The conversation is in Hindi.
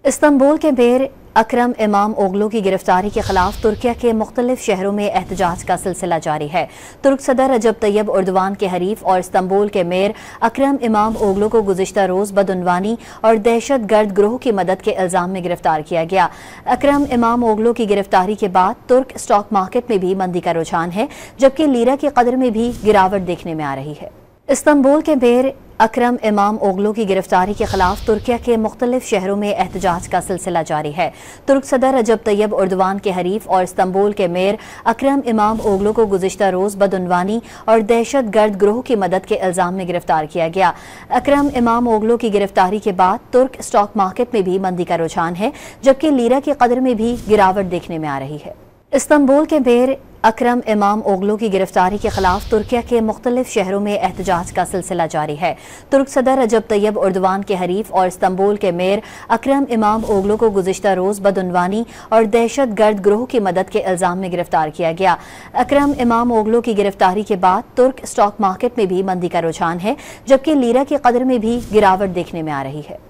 इस्तांबुल के मेयर अकरम इमाम ओगलू की गिरफ्तारी के खिलाफ तुर्किया के मुख्तलिफ शहरों में एहतजाज का सिलसिला जारी है। तुर्क सदर रजब तैयब उर्दवान के हरीफ और इस्तांबुल के मेयर अकरम इमाम ओगलू को गुज़िश्ता रोज बदउनवानी और दहशत गर्द ग्रोह की मदद के इल्जाम में गिरफ्तार किया गया। अकरम इमाम ओगलू की गिरफ्तारी के बाद तुर्क स्टॉक मार्केट में भी मंदी का रुझान है, जबकि लीरा की कदर में भी गिरावट देखने में आ रही है। इस्तांबुल के मेयर अकरम इमाम ओगलू की गिरफ्तारी के खिलाफ तुर्किया के मुख्तलिफ शहरों में एहतजाज का सिलसिला जारी है। तुर्क सदर रजब तैयब उर्दवान के हरीफ और इस्तांबुल के मेयर अकरम इमाम ओगलू को गुज़िश्ता रोज बदउनवानी और दहशत गर्द ग्रोह की मदद के इल्जाम में गिरफ्तार किया गया। अकरम इमाम ओगलू की गिरफ्तारी के बाद तुर्क स्टॉक मार्केट में भी मंदी का रुझान है, जबकि लीरा की कदर में भी गिरावट देखने में आ रही है। इस्तांबुल के मेयर अकरम इमाम ओगलू की गिरफ्तारी के खिलाफ तुर्किया के मुख्तलिफ शहरों में एहतजाज का सिलसिला जारी है। तुर्क सदर रजब तैयब उर्दवान के हरीफ और इस्तांबुल के मेयर अकरम इमाम ओगलू को गुज़िश्ता रोज बदउनवानी और दहशत गर्द ग्रोह की मदद के इल्जाम में गिरफ्तार किया गया। अकरम इमाम ओगलू की गिरफ्तारी के बाद तुर्क स्टॉक मार्केट में भी मंदी का रुझान है, जबकि लीरा की कदर में भी गिरावट देखने में आ रही है।